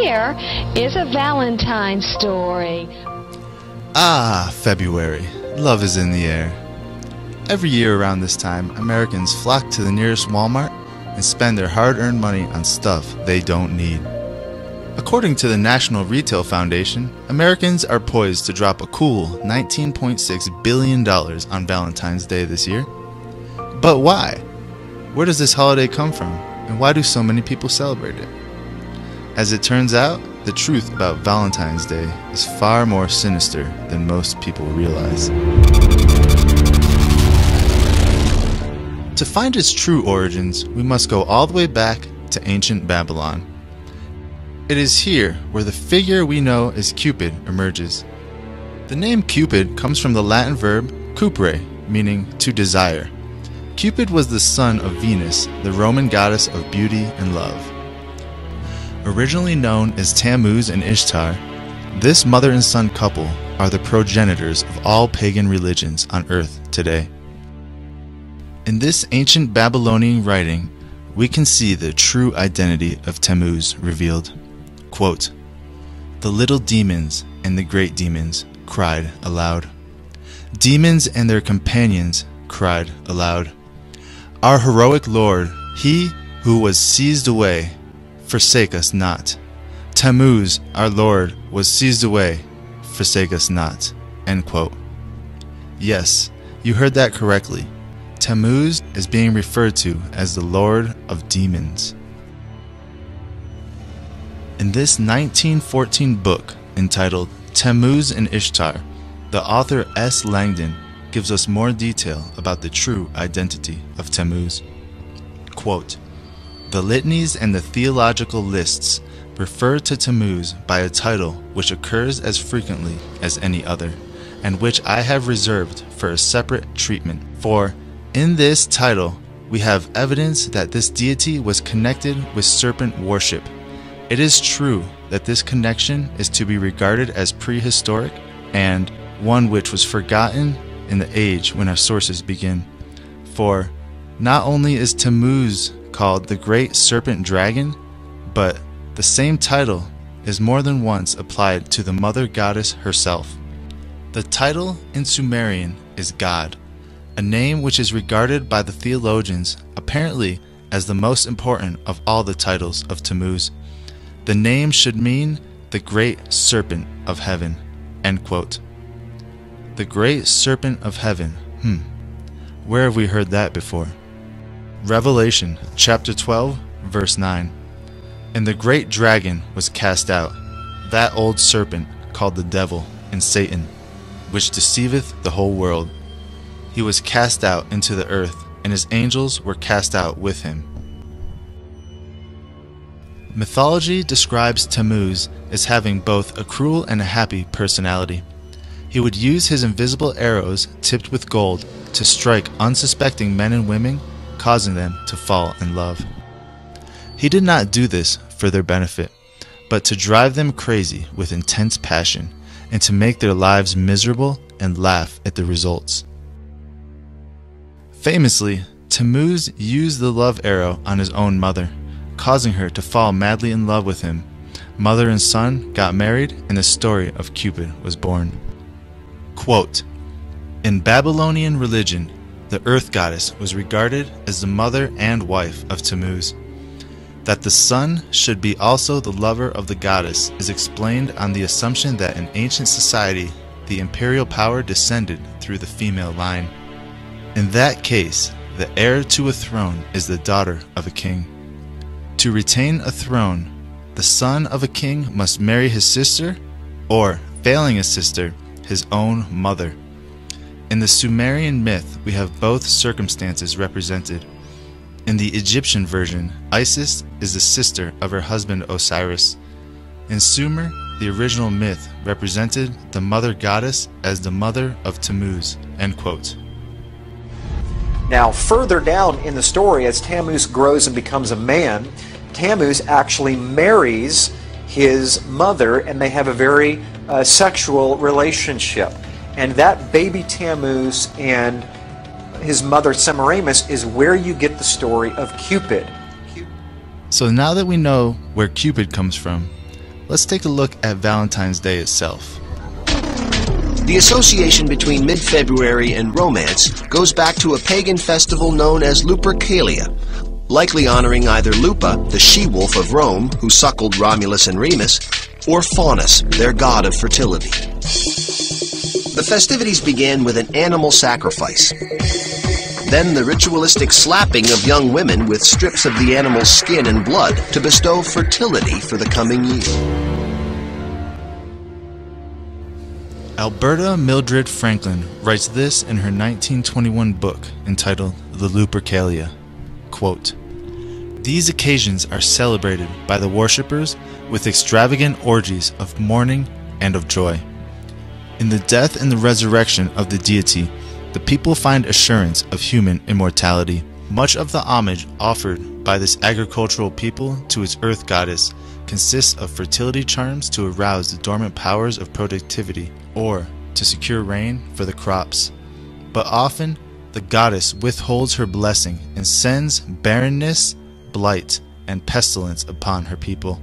here is a Valentine story. Ah, February. Love is in the air. Every year around this time, Americans flock to the nearest Walmart and spend their hard-earned money on stuff they don't need. According to the National Retail Foundation, Americans are poised to drop a cool $19.6 billion on Valentine's Day this year. But why? Where does this holiday come from, and why do so many people celebrate it? As it turns out, the truth about Valentine's Day is far more sinister than most people realize. To find its true origins, we must go all the way back to ancient Babylon. It is here where the figure we know as Cupid emerges. The name Cupid comes from the Latin verb cupere, meaning to desire. Cupid was the son of Venus, the Roman goddess of beauty and love. Originally known as Tammuz and Ishtar, this mother and son couple are the progenitors of all pagan religions on earth today. In this ancient Babylonian writing, we can see the true identity of Tammuz revealed. Quote, "The little demons and the great demons cried aloud. Demons and their companions cried aloud. Our heroic Lord, he who was seized away, forsake us not. Tammuz, our Lord, was seized away, forsake us not." End quote. Yes, you heard that correctly. Tammuz is being referred to as the Lord of Demons. In this 1914 book entitled Tammuz and Ishtar, the author S. Langdon gives us more detail about the true identity of Tammuz. Quote, "The litanies and the theological lists refer to Tammuz by a title which occurs as frequently as any other, and which I have reserved for a separate treatment. For in this title we have evidence that this deity was connected with serpent worship. It is true that this connection is to be regarded as prehistoric and one which was forgotten in the age when our sources begin. For not only is Tammuz called the Great Serpent Dragon, but the same title is more than once applied to the mother goddess herself. The title in Sumerian is God, a name which is regarded by the theologians apparently as the most important of all the titles of Tammuz. The name should mean the Great Serpent of Heaven." End quote. The Great Serpent of Heaven. Where have we heard that before? Revelation chapter 12, verse 9. "And the great dragon was cast out, that old serpent called the devil and Satan, which deceiveth the whole world. He was cast out into the earth, and his angels were cast out with him." Mythology describes Tammuz as having both a cruel and a happy personality. He would use his invisible arrows tipped with gold to strike unsuspecting men and women, causing them to fall in love. He did not do this for their benefit, but to drive them crazy with intense passion and to make their lives miserable and laugh at the results. Famously, Tammuz used the love arrow on his own mother, causing her to fall madly in love with him. Mother and son got married, and the story of Cupid was born. Quote, "In Babylonian religion, the earth goddess was regarded as the mother and wife of Tammuz. That the son should be also the lover of the goddess is explained on the assumption that in ancient society the imperial power descended through the female line. In that case, the heir to a throne is the daughter of a king. To retain a throne, the son of a king must marry his sister, or, failing a sister, his own mother. In the Sumerian myth, we have both circumstances represented. In the Egyptian version, Isis is the sister of her husband Osiris. In Sumer, the original myth represented the mother goddess as the mother of Tammuz." End quote. Now, further down in the story, as Tammuz grows and becomes a man, Tammuz actually marries his mother, and they have a very sexual relationship. And that baby Tammuz and his mother Semiramis is where you get the story of Cupid. So now that we know where Cupid comes from, let's take a look at Valentine's Day itself. The association between mid-February and romance goes back to a pagan festival known as Lupercalia, likely honoring either Lupa, the she-wolf of Rome who suckled Romulus and Remus, or Faunus, their god of fertility. The festivities began with an animal sacrifice. Then the ritualistic slapping of young women with strips of the animal's skin and blood to bestow fertility for the coming year. Alberta Mildred Franklin writes this in her 1921 book entitled The Lupercalia. Quote, "These occasions are celebrated by the worshippers with extravagant orgies of mourning and of joy. In the death and the resurrection of the deity, the people find assurance of human immortality. Much of the homage offered by this agricultural people to its earth goddess consists of fertility charms to arouse the dormant powers of productivity or to secure rain for the crops. But often the goddess withholds her blessing and sends barrenness, blight, and pestilence upon her people.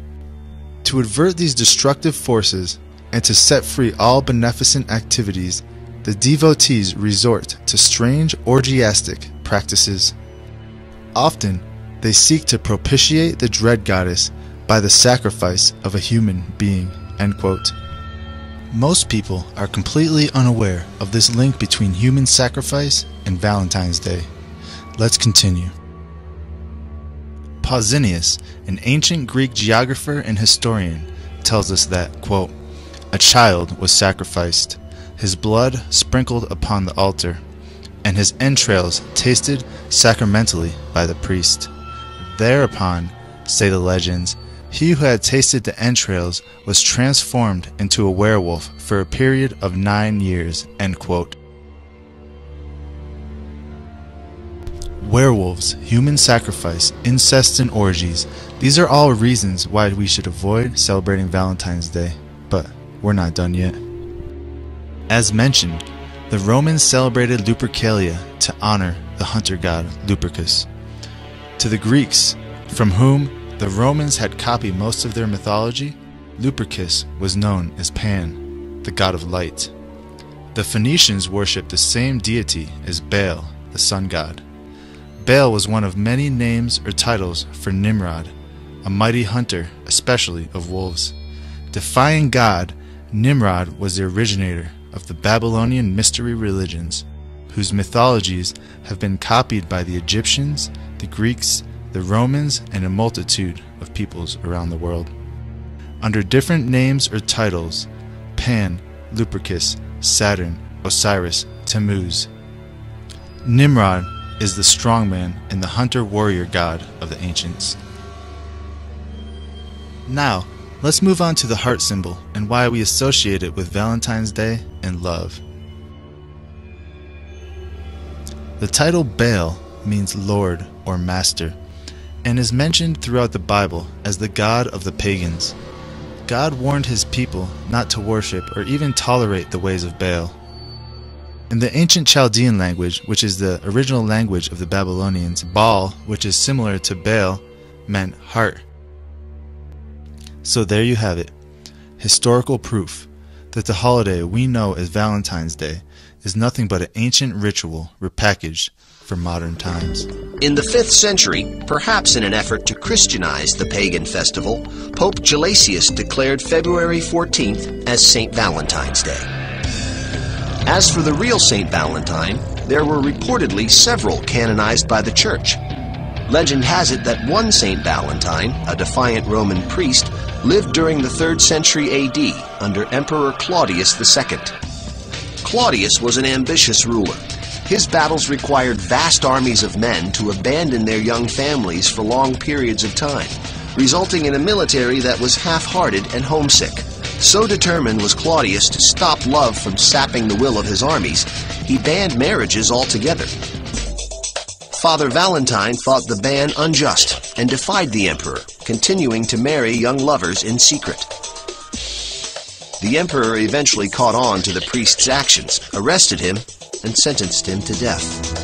To avert these destructive forces and to set free all beneficent activities, the devotees resort to strange orgiastic practices. Often they seek to propitiate the dread goddess by the sacrifice of a human being." End quote. Most people are completely unaware of this link between human sacrifice and Valentine's Day. Let's continue. Pausanias, an ancient Greek geographer and historian, tells us that, quote, "A child was sacrificed, his blood sprinkled upon the altar, and his entrails tasted sacramentally by the priest. Thereupon, say the legends, he who had tasted the entrails was transformed into a werewolf for a period of 9 years." End quote. Werewolves, human sacrifice, incest, and orgies. These are all reasons why we should avoid celebrating Valentine's Day. But we're not done yet. As mentioned, the Romans celebrated Lupercalia to honor the hunter god Lupercus. To the Greeks, from whom the Romans had copied most of their mythology, Lupercus was known as Pan, the god of light. The Phoenicians worshipped the same deity as Baal, the sun god. Baal was one of many names or titles for Nimrod, a mighty hunter, especially of wolves. Defying God, Nimrod was the originator of the Babylonian mystery religions, whose mythologies have been copied by the Egyptians, the Greeks, the Romans, and a multitude of peoples around the world. Under different names or titles: Pan, Lupercus, Saturn, Osiris, Tammuz. Nimrod is the strongman and the hunter-warrior god of the ancients. Now, let's move on to the heart symbol and why we associate it with Valentine's Day and love. The title Baal means Lord or Master, and is mentioned throughout the Bible as the god of the pagans. God warned his people not to worship or even tolerate the ways of Baal. In the ancient Chaldean language, which is the original language of the Babylonians, Baal, which is similar to Baal, meant heart. So there you have it, historical proof that the holiday we know as Valentine's Day is nothing but an ancient ritual repackaged for modern times. In the 5th century, perhaps in an effort to Christianize the pagan festival, Pope Gelasius declared February 14th as St. Valentine's Day. As for the real St. Valentine, there were reportedly several canonized by the Church. Legend has it that one St. Valentine, a defiant Roman priest, lived during the 3rd century AD under Emperor Claudius II. Claudius was an ambitious ruler. His battles required vast armies of men to abandon their young families for long periods of time, resulting in a military that was half-hearted and homesick. So determined was Claudius to stop love from sapping the will of his armies, he banned marriages altogether. Father Valentine thought the ban unjust and defied the emperor, continuing to marry young lovers in secret. The emperor eventually caught on to the priest's actions, arrested him, and sentenced him to death.